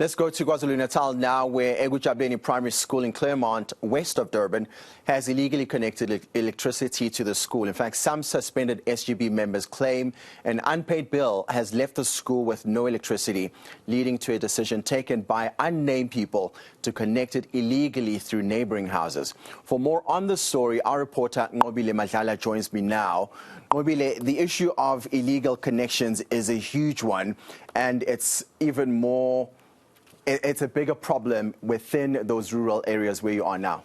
Let's go to KwaZulu-Natal now, where Ekujabuleni Primary School in Claremont, west of Durban, has illegally connected electricity to the school. In fact, some suspended SGB members claim an unpaid bill has left the school with no electricity, leading to a decision taken by unnamed people to connect it illegally through neighbouring houses. For more on the story, our reporter Nqobile Madlala joins me now. Nqobile, the issue of illegal connections is a huge one, and it's even more... It's a bigger problem within those rural areas where you are now.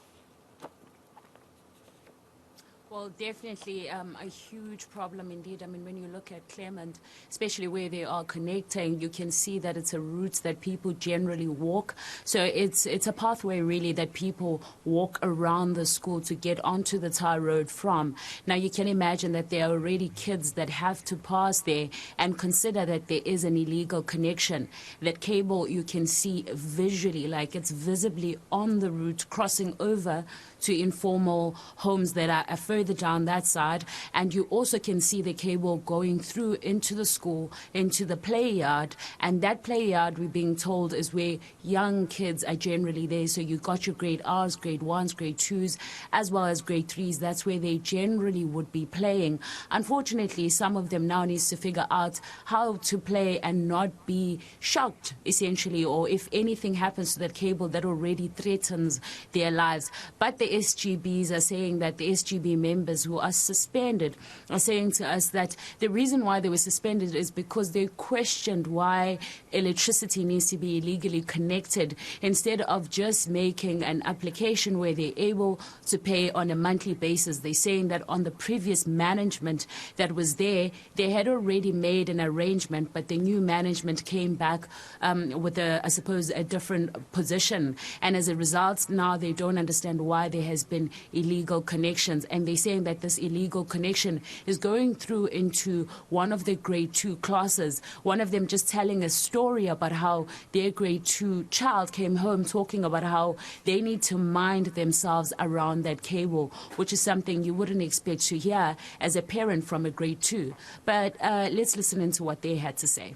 Well, definitely a huge problem indeed. I mean, when you look at Claremont, especially where they are connecting, you can see that it's a route that people generally walk. So it's a pathway really that people walk around the school to get onto the tar road from. Now, you can imagine that there are already kids that have to pass there and consider that there is an illegal connection. That cable you can see visually, like it's visibly on the route crossing over to informal homes that are further down that side, and you also can see the cable going through into the school, into the play yard, and that play yard, we're being told, is where young kids are generally there. So you've got your grade R's, grade 1s, grade 2s, as well as grade 3s. That's where they generally would be playing. Unfortunately, some of them now needs to figure out how to play and not be shocked, essentially, or if anything happens to that cable that already threatens their lives. But the SGBs are saying that the SGB members who are suspended are saying to us that the reason why they were suspended is because they questioned why electricity needs to be illegally connected instead of just making an application where they're able to pay on a monthly basis. They're saying that on the previous management that was there, they had already made an arrangement, but the new management came back with, I suppose, a different position. And as a result, now they don't understand why there has been illegal connections. And they're saying that this illegal connection is going through into one of the grade 2 classes. One of them just telling a story about how their grade 2 child came home talking about how they need to mind themselves around that cable, which is something you wouldn't expect to hear as a parent from a grade 2. But let's listen into what they had to say.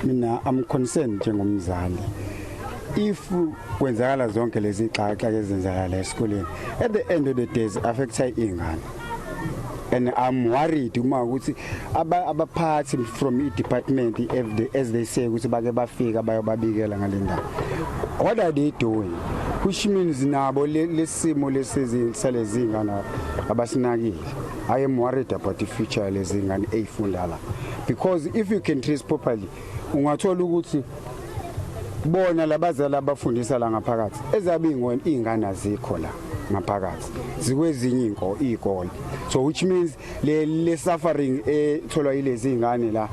I'm concerned njengomzali. If kwenzakala zonke lezi xaxa ezenzakala esikoleni, at the end of the day affects ingane. And I'm worried ukuthi abaphathi from the department, as they say, ukuthi bake bafika bayobabikela ngalenda. What are they doing? Which means nabo lesimo lesizisale zingane abasinakile. I am worried about the future lezingane eyifundala, because if you can trace properly, ungathola ukuthi bona labazali abafundisa la ngaphakathi ezabingweni ingane azikho la ngaphakathi zikwezinye izikole. So which means le suffering etholwa yilezi ingane la,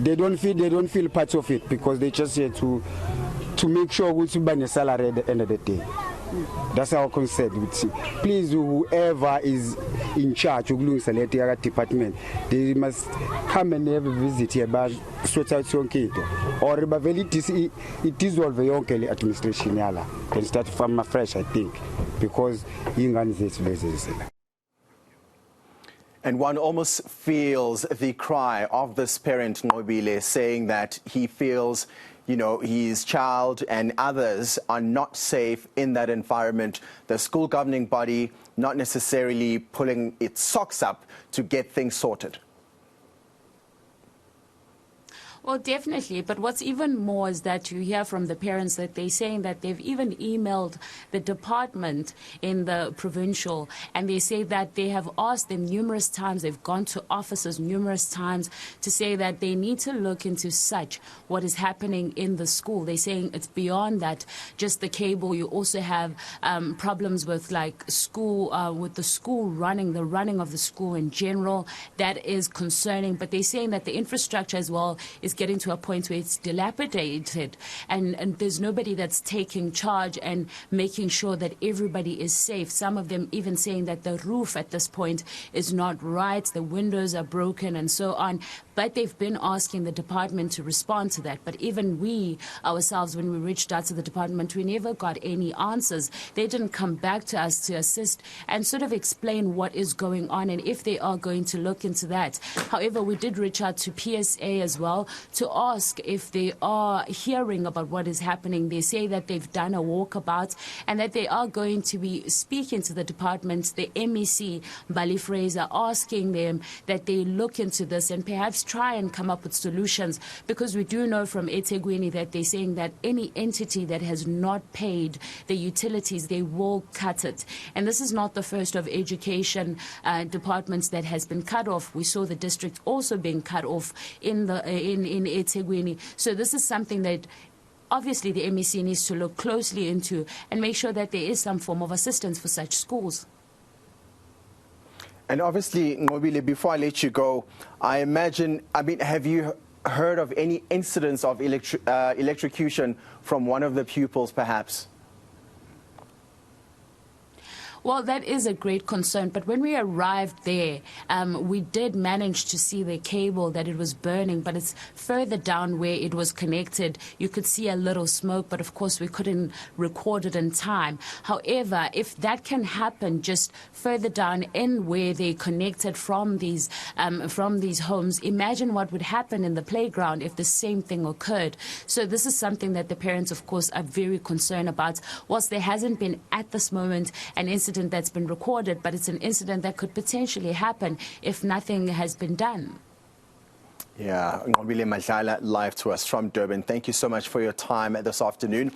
they don't feel part of it, because they just here to make sure ukuthi bane salary at the end of the day. That's our concept. Please, whoever is in charge of the department, they must come and have a visit here, but sort out your kid. Or it dissolve the administration and start from afresh, I think, because and one almost feels the cry of this parent, Nqobile, saying that he feels, you know, his child and others are not safe in that environment. The school governing body not necessarily pulling its socks up to get things sorted. Well, definitely. But what's even more is that you hear from the parents that they're saying that they've even emailed the department in the provincial, and they say that they have asked them numerous times, they've gone to offices numerous times to say that they need to look into such what is happening in the school. They're saying it's beyond that, just the cable. You also have problems with like school, with the school running, the running of the school in general. That is concerning. But they're saying that the infrastructure as well is getting to a point where it's dilapidated, and there's nobody that's taking charge and making sure that everybody is safe. Some of them even saying that the roof at this point is not right, the windows are broken and so on. But they've been asking the department to respond to that. But even we ourselves, when we reached out to the department, we never got any answers. They didn't come back to us to assist and sort of explain what is going on and if they are going to look into that. However, we did reach out to PSA as well to ask if they are hearing about what is happening. They say that they've done a walkabout and that they are going to be speaking to the departments, the MEC, Bali Fraser, asking them that they look into this and perhaps try and come up with solutions, because we do know from eThekwini that they're saying that any entity that has not paid the utilities, they will cut it. And this is not the first of education departments that has been cut off. We saw the district also being cut off in eThekwini. So this is something that obviously the MEC needs to look closely into and make sure that there is some form of assistance for such schools. And obviously, Nqobile, before I let you go, I mean, have you heard of any incidents of electrocution from one of the pupils, perhaps? Well, that is a great concern. But when we arrived there, we did manage to see the cable that it was burning, but it's further down where it was connected. You could see a little smoke, but of course we couldn't record it in time. However, if that can happen just further down in where they connected from these homes, imagine what would happen in the playground if the same thing occurred. So this is something that the parents, of course, are very concerned about. Whilst there hasn't been at this moment an incident that's been recorded, but it's an incident that could potentially happen if nothing has been done. Yeah, Nqobile Madlala live to us from Durban. Thank you so much for your time this afternoon.